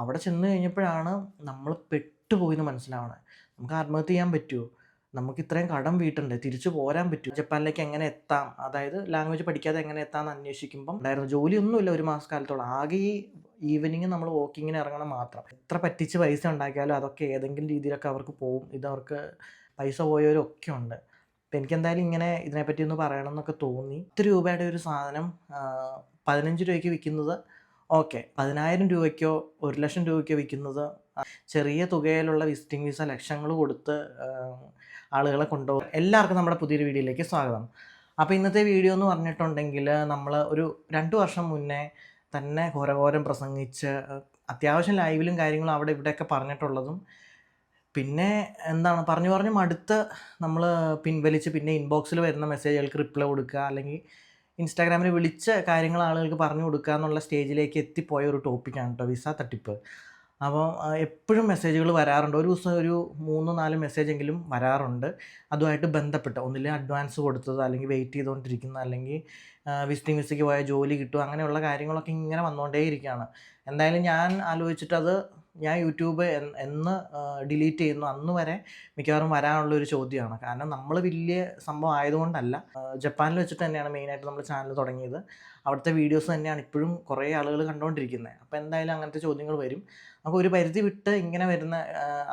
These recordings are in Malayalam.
അവിടെ ചെന്ന് കഴിഞ്ഞപ്പോഴാണ് നമ്മൾ പെട്ടുപോയെന്ന് മനസ്സിലാവണത്. നമുക്ക് ആത്മഹത്യ ചെയ്യാൻ പറ്റുമോ? നമുക്ക് ഇത്രയും കടം വീട്ടണ്ടേ? തിരിച്ചു പോരാൻ പറ്റുമോ? ജപ്പാനിലേക്ക് എങ്ങനെ എത്താം? അതായത് ലാംഗ്വേജ് പഠിക്കാതെ എങ്ങനെ എത്താമെന്ന് അന്വേഷിക്കുമ്പം ഉണ്ടായിരുന്നു. ജോലിയൊന്നുമില്ല ഒരു മാസക്കാലത്തോളം. ആകെ ഈ ഈവനിങ് നമ്മൾ വാക്കിങ്ങിന് ഇറങ്ങണം മാത്രം. എത്ര പറ്റിച്ച് പൈസ ഉണ്ടാക്കിയാലും അതൊക്കെ ഏതെങ്കിലും രീതിയിലൊക്കെ അവർക്ക് പോവും. ഇതവർക്ക് പൈസ പോയവരൊക്കെ ഉണ്ട്. അപ്പം എനിക്കെന്തായാലും ഇങ്ങനെ ഇതിനെപ്പറ്റി ഒന്ന് പറയണം എന്നൊക്കെ തോന്നി. 10 രൂപയുടെ ഒരു സാധനം 15 രൂപയ്ക്ക് വിൽക്കുന്നത് ഓക്കെ. 10,000 രൂപയ്ക്കോ 1,00,000 രൂപയ്ക്കോ വിൽക്കുന്നത് ചെറിയ തുകയിലുള്ള വിസിറ്റിംഗ് വിസ ലക്ഷങ്ങൾ കൊടുത്ത് ആളുകളെ കൊണ്ടുപോകും. എല്ലാവർക്കും നമ്മുടെ പുതിയൊരു വീഡിയോയിലേക്ക് സ്വാഗതം. അപ്പോൾ ഇന്നത്തെ വീഡിയോ എന്ന് പറഞ്ഞിട്ടുണ്ടെങ്കിൽ നമ്മൾ ഒരു 2 വർഷം മുന്നേ തന്നെ ഘോരഘോരം പ്രസംഗിച്ച് അത്യാവശ്യം ലൈവിലും കാര്യങ്ങളും അവിടെ ഇവിടെയൊക്കെ പറഞ്ഞിട്ടുള്ളതും പിന്നെ എന്താണ് പറഞ്ഞു മടുത്ത് നമ്മൾ പിൻവലിച്ച് പിന്നെ ഇൻബോക്സിൽ വരുന്ന മെസ്സേജുകൾക്ക് റിപ്ലൈ കൊടുക്കുക, അല്ലെങ്കിൽ ഇൻസ്റ്റാഗ്രാമിൽ വിളിച്ച് കാര്യങ്ങൾ ആളുകൾക്ക് പറഞ്ഞു കൊടുക്കുക എന്നുള്ള സ്റ്റേജിലേക്ക് എത്തിപ്പോയ ഒരു ടോപ്പിക്കാണ് കേട്ടോ വിസ തട്ടിപ്പ്. അപ്പോൾ എപ്പോഴും മെസ്സേജുകൾ വരാറുണ്ട്. ഒരു ദിവസം ഒരു 3-4 മെസ്സേജെങ്കിലും വരാറുണ്ട് അതുമായിട്ട് ബന്ധപ്പെട്ട്. ഒന്നില്ലെങ്കിൽ അഡ്വാൻസ് കൊടുത്തത്, അല്ലെങ്കിൽ വെയിറ്റ് ചെയ്തുകൊണ്ടിരിക്കുന്ന, അല്ലെങ്കിൽ വിസിറ്റിംഗ് വിസയ്ക്ക് പോയ ജോലി കിട്ടും, അങ്ങനെയുള്ള കാര്യങ്ങളൊക്കെ ഇങ്ങനെ വന്നുകൊണ്ടേയിരിക്കുകയാണ്. എന്തായാലും ഞാൻ ആലോചിച്ചിട്ടത് ഞാൻ യൂട്യൂബ് എന്ന് ഡിലീറ്റ് ചെയ്യുന്നു അന്ന് വരെ മിക്കവാറും വരാനുള്ളൊരു ചോദ്യമാണ്. കാരണം നമ്മൾ വലിയ സംഭവം ആയതുകൊണ്ടല്ല. ജപ്പാനിൽ വെച്ചിട്ട് തന്നെയാണ് മെയിനായിട്ട് നമ്മൾ ചാനൽ തുടങ്ങിയത്. അവിടുത്തെ വീഡിയോസ് തന്നെയാണ് ഇപ്പോഴും കുറേ ആളുകൾ കണ്ടുകൊണ്ടിരിക്കുന്നത്. അപ്പോൾ എന്തായാലും അങ്ങനത്തെ ചോദ്യങ്ങൾ വരും. അപ്പോൾ ഒരു പരിധി വിട്ട് ഇങ്ങനെ വരുന്ന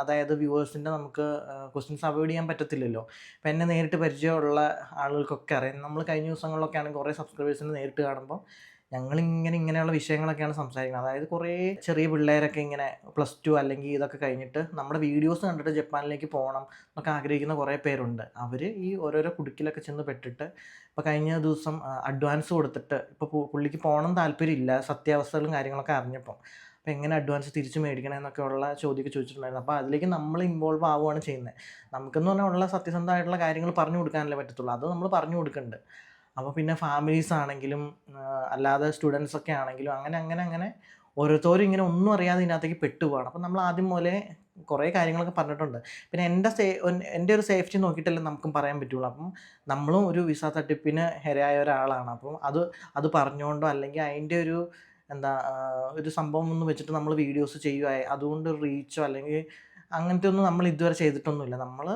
അതായത് വ്യൂവേഴ്സിൻ്റെ നമുക്ക് ക്വസ്റ്റ്യൻസ് അവോയ്ഡ് ചെയ്യാൻ പറ്റത്തില്ലല്ലോ. അപ്പോൾ എന്നെ നേരിട്ട് പരിചയമുള്ള ആളുകൾക്കൊക്കെ അറിയാം. നമ്മൾ കഴിഞ്ഞ ദിവസങ്ങളിലൊക്കെ ആണെങ്കിൽ കുറേ സബ്സ്ക്രൈബേഴ്സിനെ നേരിട്ട് കാണുമ്പോൾ ഇങ്ങനെയുള്ള വിഷയങ്ങളൊക്കെയാണ് സംസാരിക്കുന്നത്. അതായത് കുറേ ചെറിയ പിള്ളേരൊക്കെ ഇങ്ങനെ +2 അല്ലെങ്കിൽ ഇതൊക്കെ കഴിഞ്ഞിട്ട് നമ്മുടെ വീഡിയോസ് കണ്ടിട്ട് ജപ്പാനിലേക്ക് പോകണം എന്നൊക്കെ ആഗ്രഹിക്കുന്ന കുറേ പേരുണ്ട്. അവർ ഈ ഓരോരോ കുടുക്കിലൊക്കെ ചെന്ന് പെട്ടിട്ട് ഇപ്പോൾ കഴിഞ്ഞ ദിവസം അഡ്വാൻസ് കൊടുത്തിട്ട് ഇപ്പോൾ പുള്ളിക്ക് പോകണം താല്പര്യമില്ല, സത്യാവസ്ഥകളും കാര്യങ്ങളൊക്കെ അറിഞ്ഞപ്പം. അപ്പോൾ എങ്ങനെ അഡ്വാൻസ് തിരിച്ച് മേടിക്കണം എന്നൊക്കെ ഉള്ള ചോദ്യമൊക്കെ ചോദിച്ചിട്ടുണ്ടായിരുന്നു. അപ്പോൾ അതിലേക്ക് നമ്മൾ ഇൻവോൾവ് ആവുകയാണ് ചെയ്യുന്നത്. നമുക്കെന്ന് പറഞ്ഞാൽ ഉള്ള സത്യസന്ധമായിട്ടുള്ള കാര്യങ്ങൾ പറഞ്ഞു കൊടുക്കാനല്ലേ പറ്റത്തുള്ളൂ. അത് നമ്മൾ പറഞ്ഞു കൊടുക്കുന്നുണ്ട്. അപ്പോൾ പിന്നെ ഫാമിലീസ് ആണെങ്കിലും അല്ലാതെ സ്റ്റുഡൻസൊക്കെ ആണെങ്കിലും അങ്ങനെ ഓരോരുത്തരും ഇങ്ങനെ ഒന്നും അറിയാതെ ഇതിനകത്തേക്ക് പെട്ടുപോവാണ്. അപ്പം നമ്മൾ ആദ്യം മുതലേ കുറേ കാര്യങ്ങളൊക്കെ പറഞ്ഞിട്ടുണ്ട്. പിന്നെ എൻ്റെ ഒരു സേഫ്റ്റി നോക്കിയിട്ടല്ലേ നമുക്കും പറയാൻ പറ്റുള്ളൂ. അപ്പം നമ്മളും ഒരു വിസ തട്ടിപ്പിന് ഇരയായ ഒരാളാണ്. അപ്പം അത് പറഞ്ഞുകൊണ്ടോ അല്ലെങ്കിൽ അതിൻ്റെ ഒരു ഒരു സംഭവം ഒന്ന് വെച്ചിട്ട് നമ്മൾ വീഡിയോസ് ചെയ്യുക, അതുകൊണ്ട് റീച്ചോ അല്ലെങ്കിൽ അങ്ങനത്തെ ഒന്നും നമ്മൾ ഇതുവരെ ചെയ്തിട്ടൊന്നുമില്ല. നമ്മൾ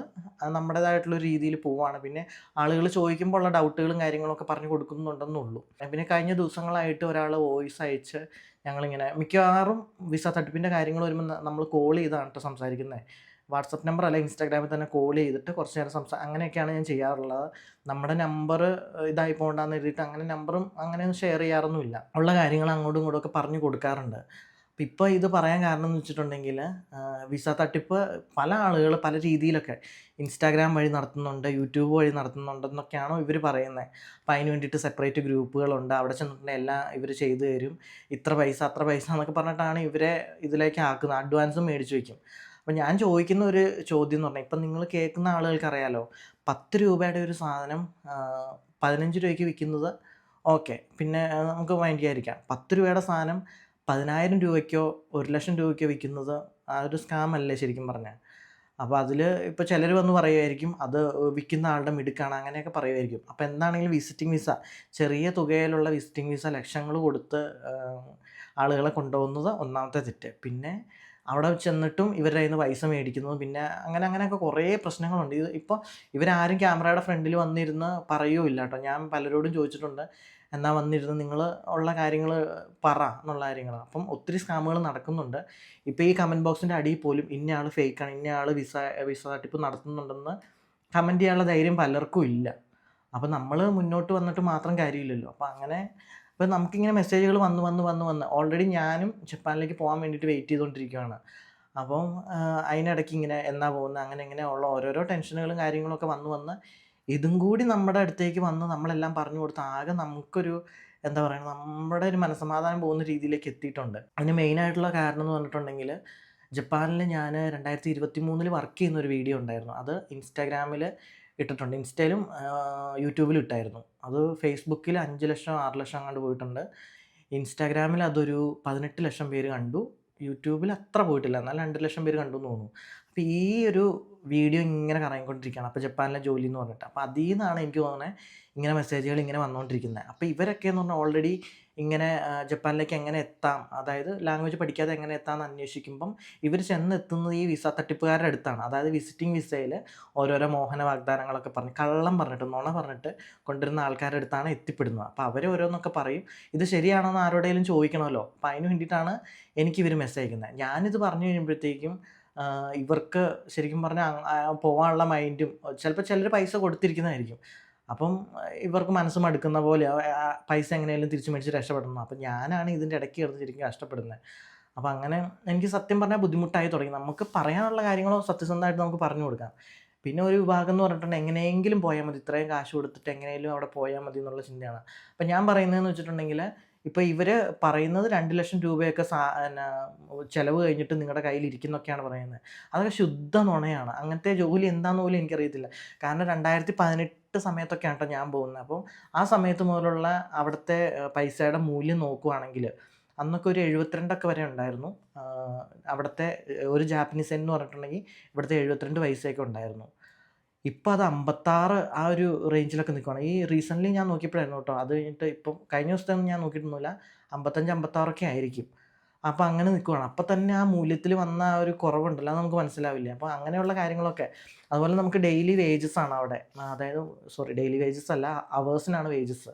നമ്മുടേതായിട്ടുള്ളൊരു രീതിയിൽ പോവുകയാണ്. പിന്നെ ആളുകൾ ചോദിക്കുമ്പോൾ ഉള്ള ഡൗട്ടുകളും കാര്യങ്ങളൊക്കെ പറഞ്ഞു കൊടുക്കുന്നുണ്ടെന്നുള്ളൂ. പിന്നെ കഴിഞ്ഞ ദിവസങ്ങളായിട്ട് ഒരാൾ വോയിസ് അയച്ച് ഞങ്ങളിങ്ങനെ മിക്കവാറും വിസ തട്ടിപ്പിൻ്റെ കാര്യങ്ങൾ വരുമ്പോൾ നമ്മൾ കോൾ ചെയ്താണ് കേട്ടോ സംസാരിക്കുന്നത്. വാട്സപ്പ് നമ്പർ അല്ല, ഇൻസ്റ്റാഗ്രാമിൽ തന്നെ കോൾ ചെയ്തിട്ട് കുറച്ച് നേരം അങ്ങനെയൊക്കെയാണ് ഞാൻ ചെയ്യാറുള്ളത്. നമ്മുടെ നമ്പർ ഇതായി പോകണ്ടെന്ന് എഴുതിയിട്ട് അങ്ങനെ നമ്പറും അങ്ങനെയൊന്നും ഷെയർ ചെയ്യാറൊന്നുമില്ല. ഉള്ള കാര്യങ്ങൾ അങ്ങോട്ടും ഇങ്ങോട്ടും ഒക്കെ പറഞ്ഞു കൊടുക്കാറുണ്ട്. അപ്പോൾ ഇപ്പോൾ ഇത് പറയാൻ കാരണം എന്ന് വെച്ചിട്ടുണ്ടെങ്കിൽ വിസ തട്ടിപ്പ് പല ആളുകൾ പല രീതിയിലൊക്കെ ഇൻസ്റ്റാഗ്രാം വഴി നടത്തുന്നുണ്ട്, യൂട്യൂബ് വഴി നടത്തുന്നുണ്ടെന്നൊക്കെയാണോ ഇവർ പറയുന്നത്. അപ്പോൾ അതിന് വേണ്ടിയിട്ട് സെപ്പറേറ്റ് ഗ്രൂപ്പുകളുണ്ട്. അവിടെ ചെന്നിട്ടുണ്ടെങ്കിൽ എല്ലാം ഇവർ ചെയ്തു തരും, ഇത്ര പൈസ അത്ര പൈസ എന്നൊക്കെ പറഞ്ഞിട്ടാണ് ഇവരെ ഇതിലേക്ക് ആക്കുന്നത്. അഡ്വാൻസും മേടിച്ച് വയ്ക്കും. അപ്പോൾ ഞാൻ ചോദിക്കുന്ന ഒരു ചോദ്യം എന്ന് പറഞ്ഞാൽ, ഇപ്പം നിങ്ങൾ കേൾക്കുന്ന ആളുകൾക്ക് അറിയാലോ, 10 രൂപയുടെ ഒരു സാധനം 15 രൂപയ്ക്ക് വിൽക്കുന്നത് ഓക്കെ, പിന്നെ നമുക്ക് മൈൻഡ് ചെയ്യാതിരിക്കാം. 10 രൂപയുടെ സാധനം 10,000 രൂപയ്ക്കോ 1,00,000 രൂപയ്ക്കോ വിൽക്കുന്നത് ഒരു സ്കാം അല്ലേ ശരിക്കും പറഞ്ഞാൽ. അപ്പോൾ അതിൽ ഇപ്പോൾ ചിലർ വന്ന് പറയുമായിരിക്കും അത് വിൽക്കുന്ന ആളുടെ മിടുക്കാണ്, അങ്ങനെയൊക്കെ പറയുമായിരിക്കും. അപ്പോൾ എന്താണെങ്കിലും വിസിറ്റിംഗ് വിസ, ചെറിയ തുകയിലുള്ള വിസിറ്റിംഗ് വിസ ലക്ഷങ്ങൾ കൊടുത്ത് ആളുകളെ കൊണ്ടുപോകുന്നത് ഒന്നാമത്തെ തെറ്റ്. പിന്നെ അവിടെ ചെന്നിട്ടും ഇവരുടെ കയ്യിൽ നിന്ന് പൈസ മേടിക്കുന്നതും പിന്നെ അങ്ങനെയൊക്കെ കുറേ പ്രശ്നങ്ങളുണ്ട്. ഇപ്പോൾ ഇവരാരും ക്യാമറയുടെ ഫ്രണ്ടിൽ വന്നിരുന്ന് പറയുകയില്ല കേട്ടോ. ഞാൻ പലരോടും ചോദിച്ചിട്ടുണ്ട്, എന്നാൽ വന്നിരുന്ന് നിങ്ങൾ ഉള്ള കാര്യങ്ങൾ പറ എന്നുള്ള കാര്യങ്ങൾ. അപ്പം ഒത്തിരി സ്കാമുകൾ നടക്കുന്നുണ്ട്. ഇപ്പോൾ ഈ കമൻറ്റ് ബോക്സിൻ്റെ അടിയിൽ പോലും ഇന്നയാൾ ഫേക്കാണ്, ഇന്നയാൾ വിസ തട്ടിപ്പ് നടത്തുന്നുണ്ടെന്ന് കമൻറ്റ് ചെയ്യാനുള്ള ധൈര്യം പലർക്കും ഇല്ല. അപ്പം നമ്മൾ മുന്നോട്ട് വന്നിട്ട് മാത്രം കാര്യമില്ലല്ലോ. അപ്പോൾ നമുക്കിങ്ങനെ മെസ്സേജുകൾ വന്ന് ഓൾറെഡി ഞാനും ജപ്പാനിലേക്ക് പോകാൻ വേണ്ടിയിട്ട് വെയിറ്റ് ചെയ്തുകൊണ്ടിരിക്കുകയാണ്. അപ്പം അതിനിടയ്ക്ക് ഇങ്ങനെ എന്നാ പോകുന്നത് അങ്ങനെ ഉള്ള ഓരോരോ ടെൻഷനുകളും കാര്യങ്ങളൊക്കെ വന്ന് ഇതും കൂടി നമ്മുടെ അടുത്തേക്ക് വന്ന് നമ്മളെല്ലാം പറഞ്ഞു കൊടുത്ത് ആകെ നമുക്കൊരു നമ്മുടെ ഒരു മനസ്സമാധാനം പോകുന്ന രീതിയിലേക്ക് എത്തിയിട്ടുണ്ട്. അതിന് മെയിനായിട്ടുള്ള കാരണം എന്ന് പറഞ്ഞിട്ടുണ്ടെങ്കിൽ, ജപ്പാനിൽ ഞാൻ 2023 വർക്ക് ചെയ്യുന്നൊരു വീഡിയോ ഉണ്ടായിരുന്നു. അത് ഇൻസ്റ്റാഗ്രാമിൽ ഇട്ടിട്ടുണ്ട്. ഇൻസ്റ്റയിലും യൂട്യൂബിലും ഇട്ടായിരുന്നു. അത് ഫേസ്ബുക്കിൽ 5 ലക്ഷം 6 ലക്ഷം അങ്ങോട്ട് പോയിട്ടുണ്ട്. ഇൻസ്റ്റാഗ്രാമിൽ അതൊരു 18 ലക്ഷം പേര് കണ്ടു. യൂട്യൂബിൽ അത്ര പോയിട്ടില്ല, എന്നാൽ 2 ലക്ഷം പേര് കണ്ടു എന്ന് തോന്നുന്നു. അപ്പോൾ ഈ ഒരു വീഡിയോ ഇങ്ങനെ കറങ്ങിക്കൊണ്ടിരിക്കുകയാണ്. അപ്പോൾ ജപ്പാനിലെ ജോലി എന്ന് പറഞ്ഞിട്ട്. അപ്പോൾ അതിൽ നിന്നാണ് എനിക്ക് തോന്നുന്നത് ഇങ്ങനെ മെസ്സേജുകൾ ഇങ്ങനെ വന്നുകൊണ്ടിരിക്കുന്നത്. അപ്പോൾ ഇവരൊക്കെ എന്ന് പറഞ്ഞാൽ ഓൾറെഡി ഇങ്ങനെ ജപ്പാനിലേക്ക് എങ്ങനെ എത്താം, അതായത് ലാംഗ്വേജ് പഠിക്കാതെ എങ്ങനെ എത്താമെന്ന് അന്വേഷിക്കുമ്പം ഇവർ ചെന്നെത്തുന്നത് ഈ വിസ തട്ടിപ്പുകാരുടെ അടുത്താണ്. അതായത് വിസിറ്റിംഗ് വിസയിൽ ഓരോരോ മോഹന വാഗ്ദാനങ്ങളൊക്കെ പറഞ്ഞ് കള്ളം പറഞ്ഞിട്ട് നുണ പറഞ്ഞിട്ട് കൊണ്ടുവരുന്ന ആൾക്കാരുടെ അടുത്താണ് എത്തിപ്പെടുന്നത്. അപ്പോൾ അവർ ഓരോന്നൊക്കെ പറയും. ഇത് ശരിയാണോ എന്ന് ആരോടെങ്കിലും ചോദിക്കണമല്ലോ. അപ്പോൾ അതിന് വേണ്ടിയിട്ടാണ് എനിക്കിവർ മെസ്സേജ് അയക്കുന്നത്. ഞാനിത് പറഞ്ഞു കഴിയുമ്പോഴത്തേക്കും ഇവർക്ക് ശരിക്കും പറഞ്ഞാൽ പോകാനുള്ള മൈൻഡും ചിലപ്പോൾ ചിലർ പൈസ കൊടുത്തിരിക്കുന്നതായിരിക്കും. അപ്പം ഇവർക്ക് മനസ്സ് മടുക്കുന്ന പോലെ പൈസ എങ്ങനെയായാലും തിരിച്ച് മേടിച്ച് രക്ഷപ്പെടണം. അപ്പം ഞാനാണ് ഇതിൻ്റെ ഇടയ്ക്ക് കിടന്ന് ശരിക്കും കഷ്ടപ്പെടുന്നത്. അപ്പം അങ്ങനെ എനിക്ക് സത്യം പറഞ്ഞാൽ ബുദ്ധിമുട്ടായി തുടങ്ങി. നമുക്ക് പറയാനുള്ള കാര്യങ്ങളോ സത്യസന്ധമായിട്ട് നമുക്ക് പറഞ്ഞു കൊടുക്കാം. പിന്നെ ഒരു വിഭാഗം എന്ന് പറഞ്ഞിട്ടുണ്ടെങ്കിൽ എങ്ങനെയെങ്കിലും പോയാൽ മതി, ഇത്രയും കാശ് കൊടുത്തിട്ട് എങ്ങനെയെങ്കിലും അവിടെ പോയാൽ മതി എന്നുള്ള ചിന്തയാണ്. അപ്പം ഞാൻ പറയുന്നതെന്ന് വെച്ചിട്ടുണ്ടെങ്കിൽ ഇപ്പോൾ ഇവർ പറയുന്നത് 2,00,000 രൂപയൊക്കെ ചിലവ് കഴിഞ്ഞിട്ട് നിങ്ങളുടെ കയ്യിൽ ഇരിക്കുന്നൊക്കെയാണ് പറയുന്നത്. അതൊക്കെ ശുദ്ധ നുണയാണ്. അങ്ങനത്തെ ജോലി എന്താണെന്ന് പോലും എനിക്കറിയത്തില്ല. കാരണം 2018 സമയത്തൊക്കെയാണ് കേട്ടോ ഞാൻ പോകുന്നത്. അപ്പോൾ ആ സമയത്ത് മുതലുള്ള അവിടുത്തെ പൈസയുടെ മൂല്യം നോക്കുവാണെങ്കിൽ അന്നൊക്കെ ഒരു 72 വരെ ഉണ്ടായിരുന്നു. അവിടുത്തെ ഒരു ജാപ്പനീസ് യെൻ എന്ന് പറഞ്ഞിട്ടുണ്ടെങ്കിൽ ഇവിടുത്തെ 72 പൈസയൊക്കെ ഉണ്ടായിരുന്നു. ഇപ്പോൾ അത് 56 ആ ഒരു റേഞ്ചിലൊക്കെ നിൽക്കുകയാണ്. ഈ റീസെൻ്റ്ലി ഞാൻ നോക്കിയപ്പോഴായിരുന്നു കേട്ടോ. അത് കഴിഞ്ഞിട്ട് ഇപ്പം കഴിഞ്ഞ ദിവസത്തെയൊന്നും ഞാൻ നോക്കിയിട്ടൊന്നുമില്ല. 55, 56 ആയിരിക്കും. അപ്പോൾ അങ്ങനെ നിൽക്കുകയാണ്. അപ്പോൾ തന്നെ ആ മൂല്യത്തിൽ വന്ന ആ ഒരു കുറവുണ്ടല്ലോ, അത് നമുക്ക് മനസ്സിലാവില്ല. അപ്പോൾ അങ്ങനെയുള്ള കാര്യങ്ങളൊക്കെ. അതുപോലെ നമുക്ക് ഡെയിലി വേജസ് ആണ് അവിടെ. അതായത് ഡെയിലി വേജസ് അല്ല, അവേഴ്സിനാണ് വേജസ്.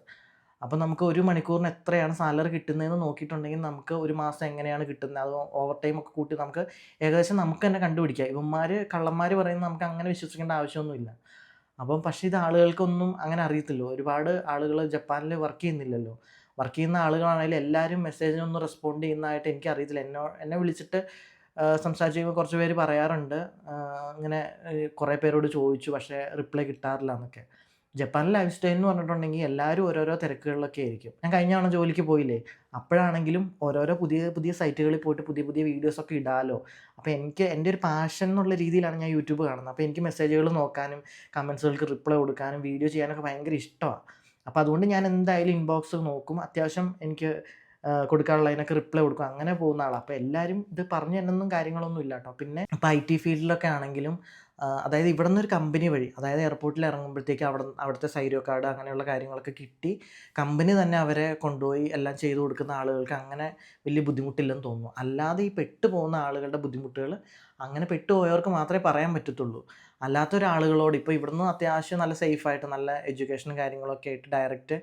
അപ്പോൾ നമുക്ക് ഒരു മണിക്കൂറിന് എത്രയാണ് സാലറി കിട്ടുന്നതെന്ന് നോക്കിയിട്ടുണ്ടെങ്കിൽ നമുക്ക് ഒരു മാസം എങ്ങനെയാണ് കിട്ടുന്നത്, അത് ഓവർ ടൈം ഒക്കെ കൂട്ടി നമുക്ക് ഏകദേശം നമുക്ക് തന്നെ കണ്ടുപിടിക്കാം. ഇവന്മാർ കള്ളന്മാർ പറയുന്നത് നമുക്ക് അങ്ങനെ വിശ്വസിക്കേണ്ട ആവശ്യമൊന്നുമില്ല. അപ്പം പക്ഷേ ഇത് ആളുകൾക്കൊന്നും അങ്ങനെ അറിയത്തില്ലോ. ഒരുപാട് ആളുകൾ ജപ്പാനിൽ വർക്ക് ചെയ്യുന്നില്ലല്ലോ. വർക്ക് ചെയ്യുന്ന ആളുകളാണെങ്കിലും എല്ലാവരും മെസ്സേജിനൊന്നും റെസ്പോണ്ട് ചെയ്യുന്നതായിട്ട് എനിക്കറിയത്തില്ല. എന്നെ വിളിച്ചിട്ട് സംസാരിച്ച് കഴിയുമ്പോൾ കുറച്ച് പേര് പറയാറുണ്ട്, ഇങ്ങനെ കുറേ പേരോട് ചോദിച്ചു പക്ഷേ റിപ്ലൈ കിട്ടാറില്ല എന്നൊക്കെ. ജപ്പാനിലെ ലൈഫ് സ്റ്റൈൽ എന്ന് പറഞ്ഞിട്ടുണ്ടെങ്കിൽ എല്ലാവരും ഓരോരോ തിരക്കുകളിലൊക്കെ ആയിരിക്കും. ഞാൻ കഴിഞ്ഞ തവണ ജോലിക്ക് പോയില്ലേ, അപ്പോഴാണെങ്കിലും ഓരോരോ പുതിയ പുതിയ സൈറ്റുകളിൽ പോയിട്ട് പുതിയ പുതിയ വീഡിയോസൊക്കെ ഇടാമല്ലോ. അപ്പോൾ എൻ്റെ ഒരു പാഷൻ എന്നുള്ള രീതിയിലാണ് ഞാൻ യൂട്യൂബ് കാണുന്നത്. അപ്പോൾ എനിക്ക് മെസ്സേജുകൾ നോക്കാനും കമൻസുകൾക്ക് റിപ്ലൈ കൊടുക്കാനും വീഡിയോ ചെയ്യാനൊക്കെ ഭയങ്കര ഇഷ്ടമാണ്. അപ്പോൾ അതുകൊണ്ട് ഞാൻ എന്തായാലും ഇൻബോക്സ് നോക്കും. അത്യാവശ്യം എനിക്ക് കൊടുക്കാനുള്ളതിനൊക്കെ റിപ്ലൈ കൊടുക്കും. അങ്ങനെ പോകുന്ന ആളാണ്. അപ്പോൾ എല്ലാവരും ഇത് പറഞ്ഞു തരുന്നൊന്നും കാര്യങ്ങളൊന്നും ഇല്ല കേട്ടോ. പിന്നെ ഇപ്പോൾ IT ഫീൽഡിലൊക്കെ ആണെങ്കിലും അതായത് ഇവിടെ നിന്നൊരു കമ്പനി വഴി, അതായത് എയർപോർട്ടിൽ ഇറങ്ങുമ്പോഴത്തേക്ക് അവിടുത്തെ സൈരോ കാർഡ് അങ്ങനെയുള്ള കാര്യങ്ങളൊക്കെ കിട്ടി കമ്പനി തന്നെ അവരെ കൊണ്ടുപോയി എല്ലാം ചെയ്തു കൊടുക്കുന്ന ആളുകൾക്ക് അങ്ങനെ വലിയ ബുദ്ധിമുട്ടില്ലെന്ന് തോന്നുന്നു. അല്ലാതെ ഈ പെട്ടുപോകുന്ന ആളുകളുടെ ബുദ്ധിമുട്ടുകൾ അങ്ങനെ പെട്ടുപോയവർക്ക് മാത്രമേ പറയാൻ പറ്റത്തുള്ളൂ. അല്ലാത്തൊരാളുകളോട് ഇപ്പോൾ ഇവിടുന്ന് അത്യാവശ്യം നല്ല സേഫായിട്ട് നല്ല എഡ്യൂക്കേഷനും കാര്യങ്ങളൊക്കെ ആയിട്ട് ഡയറക്റ്റ്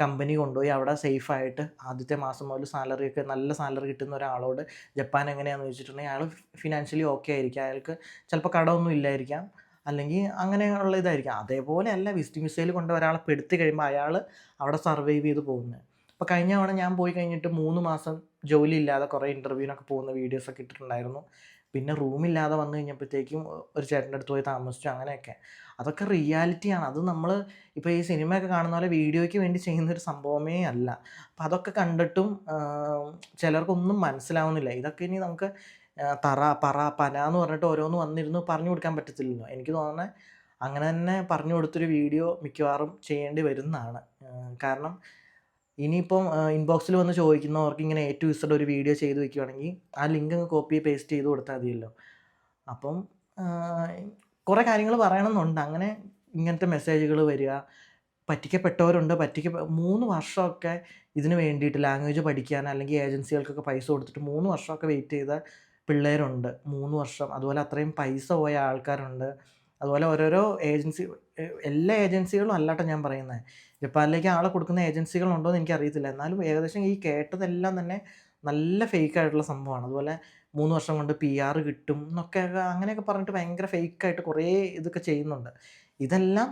കമ്പനി കൊണ്ടുപോയി അവിടെ സേഫായിട്ട് ആദ്യത്തെ മാസം മുതൽ സാലറിയൊക്കെ നല്ല സാലറി കിട്ടുന്ന ഒരാളോട് ജപ്പാൻ എങ്ങനെയാണെന്ന് ചോദിച്ചിട്ടുണ്ടെങ്കിൽ അയാൾ ഫിനാൻഷ്യലി ഓക്കെ ആയിരിക്കും. അയാൾക്ക് ചിലപ്പോൾ കടമൊന്നും ഇല്ലായിരിക്കാം, അല്ലെങ്കിൽ അങ്ങനെയുള്ള ഇതായിരിക്കാം. അതേപോലെ അല്ല വിസിറ്റിംഗ് വിസയിൽ കൊണ്ട് ഒരാളെ പെടുത്തി കഴിയുമ്പോൾ അയാൾ അവിടെ സർവൈവ് ചെയ്ത് പോകുന്നത്. അപ്പോൾ കഴിഞ്ഞ തവണ ഞാൻ പോയി കഴിഞ്ഞിട്ട് 3 മാസം ജോലി ഇല്ലാതെ കുറേ ഇൻ്റർവ്യൂവിനൊക്കെ പോകുന്ന വീഡിയോസൊക്കെ ഇട്ടിട്ടുണ്ടായിരുന്നു. പിന്നെ റൂമില്ലാതെ വന്നു കഴിഞ്ഞപ്പോഴത്തേക്കും ഒരു ചേട്ടൻ്റെ അടുത്ത് പോയി താമസിച്ചു, അങ്ങനെയൊക്കെ. അതൊക്കെ റിയാലിറ്റിയാണ്. അത് നമ്മൾ ഇപ്പോൾ ഈ സിനിമയൊക്കെ കാണുന്ന പോലെ വീഡിയോയ്ക്ക് വേണ്ടി ചെയ്യുന്നൊരു സംഭവമേ അല്ല. അപ്പോൾ അതൊക്കെ കണ്ടിട്ടും ചിലർക്കൊന്നും മനസ്സിലാവുന്നില്ല. ഇതൊക്കെ ഇനി നമുക്ക് തറ, പറ, പന എന്ന് പറഞ്ഞിട്ട് ഓരോന്ന് വന്നിരുന്ന് പറഞ്ഞു കൊടുക്കാൻ പറ്റത്തില്ലല്ലോ. എനിക്ക് തോന്നുന്നത് അങ്ങനെ തന്നെ പറഞ്ഞു കൊടുത്തൊരു വീഡിയോ മിക്കവാറും ചെയ്യേണ്ടി വരുന്നതാണ്. കാരണം ഇനിയിപ്പം ഇൻബോക്സിൽ വന്ന് ചോദിക്കുന്നവർക്ക് ഇങ്ങനെ A to Z ഒരു വീഡിയോ ചെയ്ത് വെക്കുകയാണെങ്കിൽ ആ ലിങ്ക് അങ്ങ് കോപ്പി പേസ്റ്റ് ചെയ്ത് കൊടുത്താൽ മതിയല്ലോ. അപ്പം കുറേ കാര്യങ്ങൾ പറയണമെന്നുണ്ട്. അങ്ങനെ ഇങ്ങനത്തെ മെസ്സേജുകൾ വരിക, പറ്റിക്കപ്പെട്ടവരുണ്ട്. 3 വർഷമൊക്കെ ഇതിന് വേണ്ടിയിട്ട് ലാംഗ്വേജ് പഠിക്കാൻ അല്ലെങ്കിൽ ഏജൻസികൾക്കൊക്കെ പൈസ കൊടുത്തിട്ട് 3 വർഷമൊക്കെ വെയിറ്റ് ചെയ്ത പിള്ളേരുണ്ട്. 3 വർഷം. അതുപോലെ അത്രയും പൈസ പോയ ആൾക്കാരുണ്ട്. അതുപോലെ ഓരോരോ എല്ലാ ഏജൻസികളും അല്ലാട്ടോ ഞാൻ പറയുന്നത്. ജപ്പാനിലേക്ക് ആളെ കൊടുക്കുന്ന ഏജൻസികളുണ്ടോ എന്ന് എനിക്കറിയത്തില്ല. എന്നാലും ഏകദേശം ഈ കേട്ടതെല്ലാം തന്നെ നല്ല ഫേക്കായിട്ടുള്ള സംഭവമാണ്. അതുപോലെ 3 വർഷം കൊണ്ട് PR കിട്ടും എന്നൊക്കെ അങ്ങനെയൊക്കെ പറഞ്ഞിട്ട് ഭയങ്കര ഫേക്കായിട്ട് കുറേ ഇതൊക്കെ ചെയ്യുന്നുണ്ട്. ഇതെല്ലാം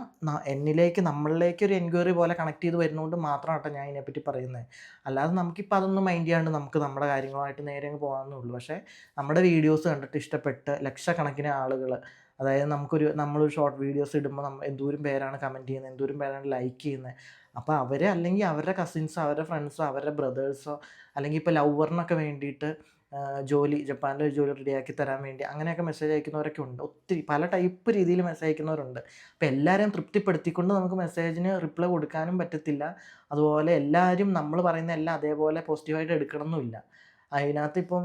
നമ്മളിലേക്ക് ഒരു എൻക്വയറി പോലെ കണക്ട് ചെയ്ത് വരുന്നതുകൊണ്ട് മാത്രമാണ് കേട്ടോ ഞാൻ ഇതിനെപ്പറ്റി പറയുന്നത്. അല്ലാതെ നമുക്കിപ്പോൾ അതൊന്നും മൈൻഡ് ചെയ്യാണ്ട് നമുക്ക് നമ്മുടെ കാര്യങ്ങളുമായിട്ട് നേരെ അങ്ങ് പോകാമെന്നേ ഉള്ളൂ. പക്ഷേ നമ്മുടെ വീഡിയോസ് കണ്ടിട്ട് ഇഷ്ടപ്പെട്ട് ലക്ഷക്കണക്കിന് ആളുകൾ, അതായത് നമ്മളൊരു ഷോർട്ട് വീഡിയോസ് ഇടുമ്പോൾ എന്തോരം പേരാണ് കമൻറ്റ് ചെയ്യുന്നത്, എന്തോരം പേരാണ് ലൈക്ക് ചെയ്യുന്നത്. അപ്പോൾ അവർ അല്ലെങ്കിൽ അവരുടെ കസിൻസോ അവരുടെ ഫ്രണ്ട്സോ അവരുടെ ബ്രദേഴ്സോ അല്ലെങ്കിൽ ഇപ്പോൾ ലവറിനൊക്കെ വേണ്ടിയിട്ട് ജപ്പാനിൽ ജോലി റെഡിയാക്കി തരാൻ വേണ്ടി അങ്ങനെയൊക്കെ മെസ്സേജ് അയക്കുന്നവരൊക്കെ ഉണ്ട്. ഒത്തിരി പല ടൈപ്പ് രീതിയിൽ മെസ്സേജ് അയക്കുന്നവരുണ്ട്. അപ്പോൾ എല്ലാവരെയും തൃപ്തിപ്പെടുത്തിക്കൊണ്ട് നമുക്ക് മെസ്സേജിന് റിപ്ലൈ കൊടുക്കാനും പറ്റത്തില്ല. അതുപോലെ എല്ലാവരും നമ്മൾ പറയുന്ന എല്ലാം അതേപോലെ പോസിറ്റീവായിട്ട് എടുക്കണമെന്നുമില്ല. അതിനകത്ത് ഇപ്പം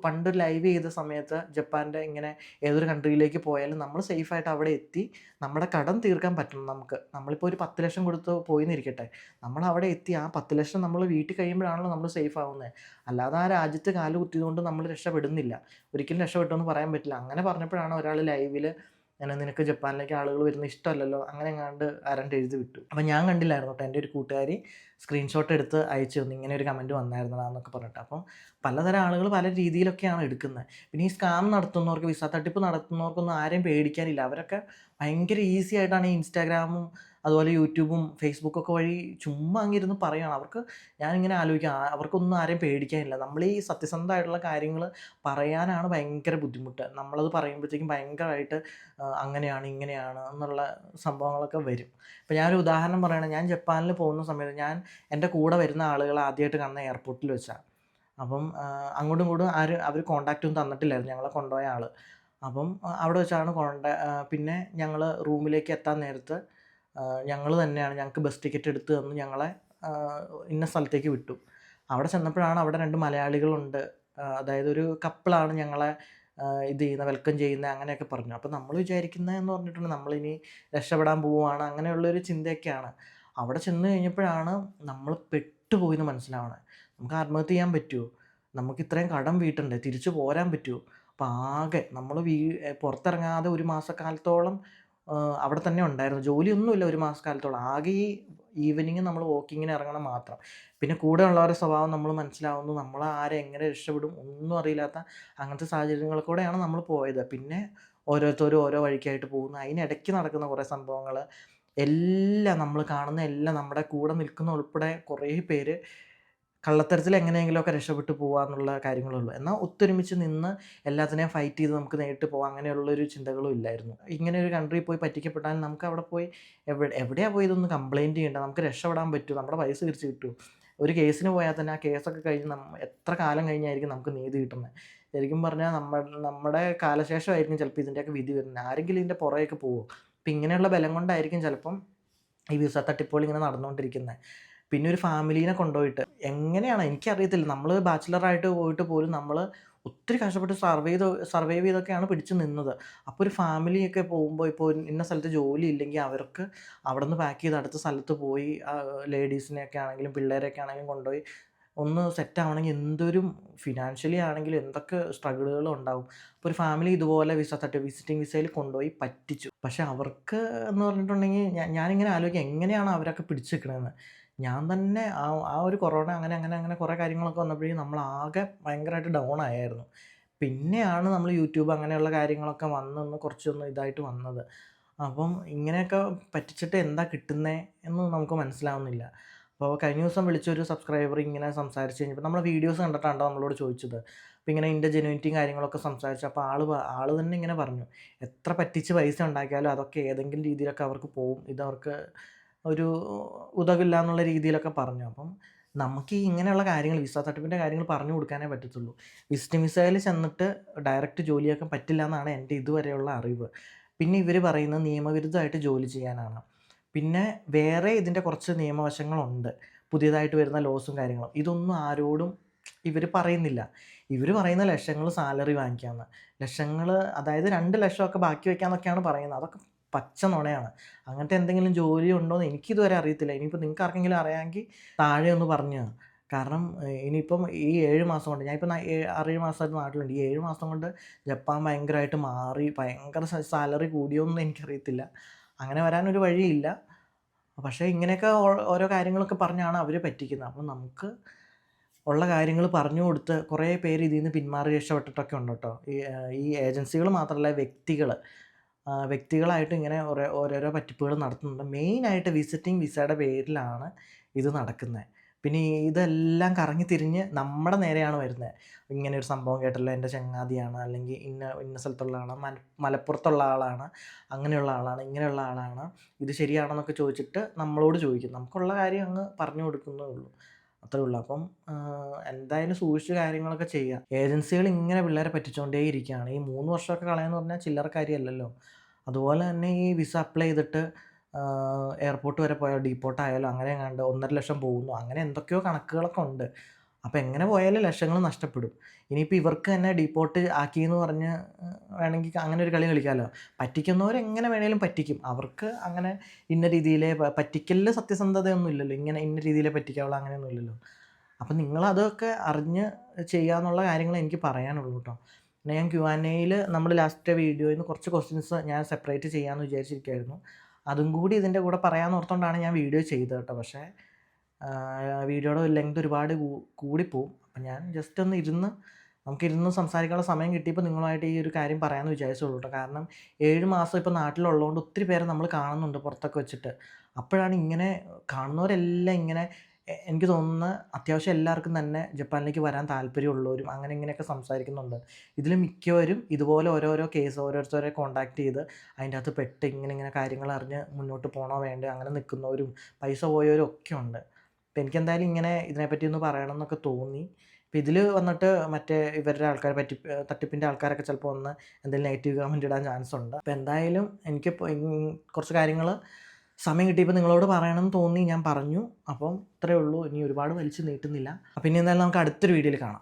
പണ്ടൊരു ലൈവ് ചെയ്ത സമയത്ത് ജപ്പാൻ്റെ ഇങ്ങനെ ഏതൊരു കൺട്രിയിലേക്ക് പോയാലും നമ്മൾ സേഫായിട്ട് അവിടെ എത്തി നമ്മുടെ കടം തീർക്കാൻ പറ്റണം നമുക്ക്. നമ്മളിപ്പോൾ ഒരു 10 ലക്ഷം കൊടുത്ത് പോയിന്നിരിക്കട്ടെ, നമ്മളവിടെ എത്തി ആ 10 ലക്ഷം നമ്മൾ വീട്ടിൽ കഴിയുമ്പോഴാണല്ലോ നമ്മൾ സേഫ് ആവുന്നത്. അല്ലാതെ ആ രാജ്യത്ത് കാല് കുത്തിയതുകൊണ്ട് നമ്മൾ രക്ഷപ്പെടുന്നില്ല, ഒരിക്കലും രക്ഷപ്പെട്ടെന്ന് പറയാൻ പറ്റില്ല. അങ്ങനെ പറഞ്ഞപ്പോഴാണ് ഒരാൾ ലൈവിൽ നിനക്ക് ജപ്പാനിലേക്ക് ആളുകൾ വരുന്നത് ഇഷ്ടമല്ലല്ലോ അങ്ങനെ എങ്ങാണ്ട് ആരാണ്ട് എഴുതി വിട്ടു. അപ്പം ഞാൻ കണ്ടില്ലായിരുന്നു കേട്ടോ, എൻ്റെ ഒരു കൂട്ടുകാരി സ്ക്രീൻഷോട്ട് എടുത്ത് അയച്ചു തന്നു, ഇങ്ങനെ ഒരു കമൻറ്റ് വന്നായിരുന്നതാന്നൊക്കെ പറഞ്ഞിട്ട്. അപ്പം പലതരം ആളുകൾ പല രീതിയിലൊക്കെയാണ് എടുക്കുന്നത്. പിന്നെ ഈ സ്കാം നടത്തുന്നവർക്ക്, വിസ തട്ടിപ്പ് നടത്തുന്നവർക്കൊന്നും ആരെയും പേടിക്കാനില്ല. അവരൊക്കെ ഭയങ്കര ഈസി ആയിട്ടാണ് ഈ ഇൻസ്റ്റാഗ്രാമും അതുപോലെ യൂട്യൂബും ഫേസ്ബുക്കൊക്കെ വഴി ചുമ്മാ അങ്ങിരുന്ന് പറയുകയാണ്. ഞാനിങ്ങനെ ആലോചിക്കാം, അവർക്കൊന്നും ആരെയും പേടിക്കാനില്ല. നമ്മൾ ഈ സത്യസന്ധമായിട്ടുള്ള കാര്യങ്ങൾ പറയാനാണ് ഭയങ്കര ബുദ്ധിമുട്ട്. നമ്മളത് പറയുമ്പോഴത്തേക്കും ഭയങ്കരമായിട്ട് അങ്ങനെയാണ് ഇങ്ങനെയാണ് എന്നുള്ള സംഭവങ്ങളൊക്കെ വരും. ഇപ്പോൾ ഞാനൊരു ഉദാഹരണം പറയുകയാണെങ്കിൽ, ഞാൻ ജപ്പാനിൽ പോകുന്ന സമയത്ത് എൻ്റെ കൂടെ വരുന്ന ആളുകൾ ആദ്യമായിട്ട് കാണുന്ന എയർപോർട്ടിൽ വെച്ചാണ്. അപ്പം അങ്ങോട്ടും ഇങ്ങോട്ടും അവർ കോൺടാക്റ്റ് ഒന്നും തന്നിട്ടില്ലായിരുന്നു ഞങ്ങളെ കൊണ്ടുപോയ ആൾ. അപ്പം അവിടെ വെച്ചാണ് പിന്നെ ഞങ്ങൾ റൂമിലേക്ക് എത്താൻ നേരത്ത് ഞങ്ങൾ തന്നെയാണ് ഞങ്ങൾക്ക് ബസ് ടിക്കറ്റ് എടുത്ത് തന്ന് ഞങ്ങളെ ഇന്ന സ്ഥലത്തേക്ക് വിട്ടു. അവിടെ ചെന്നപ്പോഴാണ് അവിടെ 2 മലയാളികളുണ്ട്, അതായത് ഒരു കപ്പിളാണ് ഞങ്ങളെ ഇത് ചെയ്യുന്ന വെൽക്കം ചെയ്യുന്നത് അങ്ങനെയൊക്കെ പറഞ്ഞു. അപ്പോൾ നമ്മൾ വിചാരിക്കുന്നതെന്ന് പറഞ്ഞിട്ടുണ്ടെങ്കിൽ നമ്മളിനി രക്ഷപ്പെടാൻ പോവുകയാണ് അങ്ങനെയുള്ളൊരു ചിന്തയൊക്കെയാണ്. അവിടെ ചെന്ന് കഴിഞ്ഞപ്പോഴാണ് നമ്മൾ പെട്ടുപോയെന്ന് മനസ്സിലാവണത്. നമുക്ക് ആത്മഹത്യ ചെയ്യാൻ പറ്റുമോ? നമുക്ക് ഇത്രയും കടം വീട്ടണ്ടേ, തിരിച്ചു പോരാൻ പറ്റുമോ? അപ്പോൾ ആകെ നമ്മൾ പുറത്തിറങ്ങാതെ 1 മാസക്കാലത്തോളം അവിടെ തന്നെ ഉണ്ടായിരുന്നു. ജോലിയൊന്നുമില്ല 1 മാസക്കാലത്തോളം. ആകെ ഈ ഈവനിങ് നമ്മൾ വാക്കിങ്ങിന് ഇറങ്ങണം മാത്രം. പിന്നെ കൂടെ ഉള്ളവരുടെ സ്വഭാവം നമ്മൾ മനസ്സിലാവുന്നു. നമ്മൾ ആരെ എങ്ങനെ രക്ഷപ്പെടും ഒന്നും അറിയില്ലാത്ത അങ്ങനത്തെ സാഹചര്യങ്ങളിൽ കൂടെയാണ് നമ്മൾ പോയത്. പിന്നെ ഓരോരുത്തരും ഓരോ വഴിക്കായിട്ട് പോകുന്നു. അതിനിടയ്ക്ക് നടക്കുന്ന കുറേ സംഭവങ്ങൾ എല്ലാം നമ്മൾ കാണുന്ന എല്ലാം നമ്മുടെ കൂടെ നിൽക്കുന്ന ഉൾപ്പെടെ കുറേ പേര് കള്ളത്തരത്തിൽ എങ്ങനെയെങ്കിലുമൊക്കെ രക്ഷപ്പെട്ടു പോകാമെന്നുള്ള കാര്യങ്ങളുള്ളൂ. എന്നാൽ ഒത്തൊരുമിച്ച് നിന്ന് എല്ലാത്തിനെയും ഫൈറ്റ് ചെയ്ത് നമുക്ക് നേരിട്ട് പോകാം അങ്ങനെയുള്ളൊരു ചിന്തകളും ഇല്ലായിരുന്നു. ഇങ്ങനെ ഒരു കൺട്രിയിൽ പോയി പറ്റിക്കപ്പെട്ടാലും നമുക്ക് അവിടെ പോയി എവിടെയാണ് പോയി ഇതൊന്ന് കംപ്ലയിൻറ്റ് ചെയ്യേണ്ട, നമുക്ക് രക്ഷപ്പെടാൻ പറ്റുമോ, നമ്മുടെ പൈസ തിരിച്ച് കിട്ടുമോ? ഒരു കേസിന് പോയാൽ തന്നെ ആ കേസൊക്കെ കഴിഞ്ഞ് എത്ര കാലം കഴിഞ്ഞായിരിക്കും നമുക്ക് നീതി കിട്ടുന്നത്? ശരിക്കും പറഞ്ഞാൽ നമ്മുടെ കാലശേഷമായിരിക്കും ചിലപ്പോൾ ഇതിൻ്റെയൊക്കെ വിധി വരുന്നത്. ആരെങ്കിലും ഇതിൻ്റെ പുറകെയൊക്കെ പോകുമോ? അപ്പം ഇങ്ങനെയുള്ള ബലം കൊണ്ടായിരിക്കും ചിലപ്പം ഈ വിസ തട്ടിപ്പുകൾ ഇങ്ങനെ നടന്നുകൊണ്ടിരിക്കുന്നത്. പിന്നെ ഒരു ഫാമിലീനെ കൊണ്ടുപോയിട്ട് എങ്ങനെയാണ് എനിക്കറിയത്തില്ല. നമ്മൾ ബാച്ചിലറായിട്ട് പോയിട്ട് പോലും നമ്മൾ ഒത്തിരി കഷ്ടപ്പെട്ട് സർവൈവ് ചെയ്തൊക്കെയാണ് പിടിച്ച് നിന്നത്. അപ്പോൾ ഒരു ഫാമിലിയൊക്കെ പോകുമ്പോൾ ഇപ്പോൾ ഇന്ന സ്ഥലത്ത് ജോലി ഇല്ലെങ്കിൽ അവർക്ക് അവിടെ നിന്ന് പാക്ക് ചെയ്ത് അടുത്ത സ്ഥലത്ത് പോയി ലേഡീസിനെയൊക്കെ ആണെങ്കിലും പിള്ളേരെയൊക്കെ ആണെങ്കിലും കൊണ്ടുപോയി ഒന്ന് സെറ്റാവണമെങ്കിൽ എന്തൊരു ഫിനാൻഷ്യലി ആണെങ്കിലും എന്തൊക്കെ സ്ട്രഗിളുകളും ഉണ്ടാവും. അപ്പോൾ ഒരു ഫാമിലി ഇതുപോലെ വിസിറ്റിംഗ് വിസയിൽ കൊണ്ടുപോയി പറ്റിച്ചു. പക്ഷേ അവർക്ക് എന്ന് പറഞ്ഞിട്ടുണ്ടെങ്കിൽ ഞാനിങ്ങനെ ആലോചിക്കാം എങ്ങനെയാണ് അവരൊക്കെ പിടിച്ച് നിൽക്കണതെന്ന്. ഞാൻ തന്നെ ആ ഒരു കൊറോണ അങ്ങനെ കുറേ കാര്യങ്ങളൊക്കെ വന്നപ്പോഴേക്കും നമ്മളാകെ ഭയങ്കരമായിട്ട് ഡൗൺ ആയായിരുന്നു. പിന്നെയാണ് നമ്മൾ യൂട്യൂബ് അങ്ങനെയുള്ള കാര്യങ്ങളൊക്കെ വന്നൊന്ന് കുറച്ചൊന്ന് ഇതായിട്ട് വന്നത്. അപ്പം ഇങ്ങനെയൊക്കെ പറ്റിച്ചിട്ട് എന്താ കിട്ടുന്നത് എന്ന് നമുക്ക് മനസ്സിലാവുന്നില്ല. അപ്പോൾ കഴിഞ്ഞ ദിവസം വിളിച്ചൊരു സബ്സ്ക്രൈബർ ഇങ്ങനെ സംസാരിച്ച് കഴിഞ്ഞപ്പോൾ നമ്മളെ വീഡിയോസ് കണ്ടിട്ടാണ് നമ്മളോട് ചോദിച്ചത്. അപ്പോൾ ഇങ്ങനെ ഇതിൻ്റെ ജെനുവിനിറ്റിയും കാര്യങ്ങളൊക്കെ സംസാരിച്ചു. അപ്പോൾ ആൾ തന്നെ ഇങ്ങനെ പറഞ്ഞു, എത്ര പറ്റിച്ച് പൈസ ഉണ്ടാക്കിയാലും അതൊക്കെ ഏതെങ്കിലും രീതിയിലൊക്കെ അവർക്ക് പോവും, ഇതവർക്ക് ഒരു ഉതകില്ല എന്നുള്ള രീതിയിലൊക്കെ പറഞ്ഞു. അപ്പം നമുക്ക് ഈ ഇങ്ങനെയുള്ള കാര്യങ്ങൾ വിസ തട്ടിപ്പിൻ്റെ കാര്യങ്ങൾ പറഞ്ഞു കൊടുക്കാനേ പറ്റത്തുള്ളൂ. വിസിറ്റിംഗ് വിസയിൽ ചെന്നിട്ട് ഡയറക്റ്റ് ജോലിയാക്കാൻ പറ്റില്ല എന്നാണ് എൻ്റെ ഇതുവരെയുള്ള അറിവ്. പിന്നെ ഇവർ പറയുന്നത് നിയമവിരുദ്ധമായിട്ട് ജോലി ചെയ്യാനാണ്. പിന്നെ വേറെ ഇതിൻ്റെ കുറച്ച് നിയമവശങ്ങളുണ്ട്, പുതിയതായിട്ട് വരുന്ന ലോസും കാര്യങ്ങളും. ഇതൊന്നും ആരോടും ഇവർ പറയുന്നില്ല. ഇവർ പറയുന്ന ലക്ഷങ്ങൾ സാലറി വാങ്ങിക്കാമെന്ന്. ലക്ഷങ്ങൾ അതായത് 2 ലക്ഷമൊക്കെ ബാക്കി വയ്ക്കാമെന്നൊക്കെയാണ് പറയുന്നത്. അതൊക്കെ പച്ച നുണയാണ്. അങ്ങനത്തെ എന്തെങ്കിലും ജോലി ഉണ്ടോ എന്ന് എനിക്കിതുവരെ അറിയത്തില്ല. ഇനിയിപ്പോൾ നിങ്ങൾക്ക് ആർക്കെങ്കിലും അറിയാമെങ്കിൽ താഴെ ഒന്ന് പറഞ്ഞു താ. കാരണം ഇനിയിപ്പം ഈ 7 മാസം കൊണ്ട് ഞാനിപ്പോൾ 6-7 മാസമായിട്ട് നാട്ടിലുണ്ട്. ഈ 7 മാസം കൊണ്ട് ജപ്പാൻ ഭയങ്കരമായിട്ട് മാറി, ഭയങ്കര സാലറി കൂടിയോന്നും എനിക്കറിയത്തില്ല. അങ്ങനെ വരാനൊരു വഴിയില്ല. പക്ഷേ ഇങ്ങനെയൊക്കെ ഓരോ കാര്യങ്ങളൊക്കെ പറഞ്ഞാണ് അവർ പറ്റിക്കുന്നത്. അപ്പം നമുക്ക് ഉള്ള കാര്യങ്ങൾ പറഞ്ഞു കൊടുത്ത് കുറേ പേര് ഇതിൽ നിന്ന് പിന്മാറി രക്ഷപ്പെട്ടിട്ടൊക്കെ ഉണ്ട് കേട്ടോ. ഈ ഏജൻസികൾ മാത്രമല്ല, വ്യക്തികളായിട്ട് ഇങ്ങനെ ഓരോരോ പറ്റിപ്പുകൾ നടത്തുന്നുണ്ട്. മെയിനായിട്ട് വിസിറ്റിംഗ് വിസയുടെ പേരിലാണ് ഇത് നടക്കുന്നത്. പിന്നെ ഇതെല്ലാം കറങ്ങി തിരിഞ്ഞ് നമ്മുടെ നേരെയാണ് വരുന്നത്. ഇങ്ങനെ ഒരു സംഭവം കേട്ടല്ലോ, എൻ്റെ ചങ്ങാതിയാണ്, അല്ലെങ്കിൽ ഇന്ന സ്ഥലത്തുള്ള ആളാണ്, മലപ്പുറത്തുള്ള ആളാണ്, അങ്ങനെയുള്ള ആളാണ്, ഇങ്ങനെയുള്ള ആളാണ്, ഇത് ശരിയാണെന്നൊക്കെ ചോദിച്ചിട്ട് നമ്മളോട് ചോദിക്കും. നമുക്കുള്ള കാര്യം അങ്ങ് പറഞ്ഞു കൊടുക്കുന്നേ ഉള്ളൂ, അത്രേ ഉള്ളൂ. അപ്പം എന്തായാലും സൂക്ഷിച്ച് കാര്യങ്ങളൊക്കെ ചെയ്യുക. ഏജൻസികൾ ഇങ്ങനെ പിള്ളേരെ പറ്റിച്ചുകൊണ്ടേ ഇരിക്കുകയാണ്. ഈ 3 വർഷമൊക്കെ കളയാന്ന് പറഞ്ഞാൽ ചില്ലറ കാര്യമല്ലല്ലോ. അതുപോലെ തന്നെ ഈ വിസ അപ്ലൈ ചെയ്തിട്ട് എയർപോർട്ട് വരെ പോയാൽ ഡീപ്പോർട്ട് ആയാലും അങ്ങനെ എങ്ങാണ്ട് 1.5 ലക്ഷം പോകുന്നു, അങ്ങനെ എന്തൊക്കെയോ കണക്കുകളൊക്കെ ഉണ്ട്. അപ്പോൾ എങ്ങനെ പോയാലും ലക്ഷങ്ങൾ നഷ്ടപ്പെടും. ഇനിയിപ്പോൾ ഇവർക്ക് തന്നെ ഡീപ്പോർട്ട് ആക്കിയെന്ന് പറഞ്ഞ് വേണമെങ്കിൽ അങ്ങനെ ഒരു കളി കളിക്കാമല്ലോ. പറ്റിക്കുന്നവരെങ്ങനെ വേണേലും പറ്റിക്കും. അവർക്ക് അങ്ങനെ ഇന്ന രീതിയിലേ പറ്റിക്കലിൽ സത്യസന്ധതയൊന്നും ഇല്ലല്ലോ. ഇങ്ങനെ ഇന്ന രീതിയിലേ പറ്റിക്കാവുള്ളൂ അങ്ങനെയൊന്നും ഇല്ലല്ലോ. അപ്പം നിങ്ങളതൊക്കെ അറിഞ്ഞ് ചെയ്യാന്നുള്ള കാര്യങ്ങൾ എനിക്ക് പറയാനുള്ളൂ കേട്ടോ. പിന്നെ ഞാൻ Q&Aയിൽ നമ്മൾ ലാസ്റ്റ് വീഡിയോയിൽ നിന്ന് കുറച്ച് ക്വസ്റ്റ്യൻസ് ഞാൻ സെപ്പറേറ്റ് ചെയ്യാമെന്ന് വിചാരിച്ചിരിക്കുകയായിരുന്നു. അതും കൂടി ഇതിൻ്റെ കൂടെ പറയാമെന്ന് ഓർത്തുകൊണ്ടാണ് ഞാൻ വീഡിയോ ചെയ്തത് കേട്ടോ. പക്ഷേ വീഡിയോയുടെ ലെങ്ത് ഒരുപാട് കൂടിപ്പോവും. അപ്പം ഞാൻ ജസ്റ്റ് ഒന്ന് നമുക്കിരുന്ന് സംസാരിക്കാനുള്ള സമയം കിട്ടിയപ്പോൾ നിങ്ങളുമായിട്ട് ഈ ഒരു കാര്യം പറയാമെന്ന് വിചാരിച്ചുള്ളൂ കേട്ടോ. കാരണം 7 മാസം ഇപ്പോൾ നാട്ടിലുള്ളതുകൊണ്ട് ഒത്തിരി പേരെ നമ്മൾ കാണുന്നുണ്ട് പുറത്തൊക്കെ വെച്ചിട്ട്. അപ്പോഴാണ് ഇങ്ങനെ കാണുന്നവരെല്ലാം ഇങ്ങനെ എനിക്ക് തോന്നുന്നത് അത്യാവശ്യം എല്ലാവർക്കും തന്നെ ജപ്പാനിലേക്ക് വരാൻ താല്പര്യമുള്ളവരും അങ്ങനെ ഇങ്ങനെയൊക്കെ സംസാരിക്കുന്നുണ്ട്. ഇതിൽ മിക്കവരും ഇതുപോലെ ഓരോരോ കേസ് ഓരോരുത്തരെ കോൺടാക്ട് ചെയ്ത് അതിൻ്റെ അകത്ത് പെട്ട് ഇങ്ങനെ കാര്യങ്ങൾ അറിഞ്ഞ് മുന്നോട്ട് പോകണോ വേണ്ടോ അങ്ങനെ നിൽക്കുന്നവരും പൈസ പോയവരും ഒക്കെ ഉണ്ട്. അപ്പോൾ എനിക്കെന്തായാലും ഇങ്ങനെ ഇതിനെപ്പറ്റി ഒന്ന് പറയണം എന്നൊക്കെ തോന്നി. അപ്പോൾ ഇതിൽ വന്നിട്ട് മറ്റേ ഇവരുടെ ആൾക്കാർ തട്ടിപ്പിൻ്റെ ആൾക്കാരൊക്കെ ചിലപ്പോൾ വന്ന് എന്തെങ്കിലും നെഗറ്റീവ് കമൻറ്റ് ഇടാൻ ചാൻസ് ഉണ്ട്. അപ്പോൾ എന്തായാലും എനിക്കിപ്പോൾ കുറച്ച് കാര്യങ്ങൾ സമയം കിട്ടിയപ്പോൾ നിങ്ങളോട് പറയണമെന്ന് തോന്നി, ഞാൻ പറഞ്ഞു. അപ്പം ഇത്രയേ ഉള്ളൂ. ഇനി ഒരുപാട് വലിച്ച് നീട്ടുന്നില്ല. അപ്പോൾ ഇനി എന്തായാലും നമുക്ക് അടുത്തൊരു വീഡിയോയിൽ കാണാം.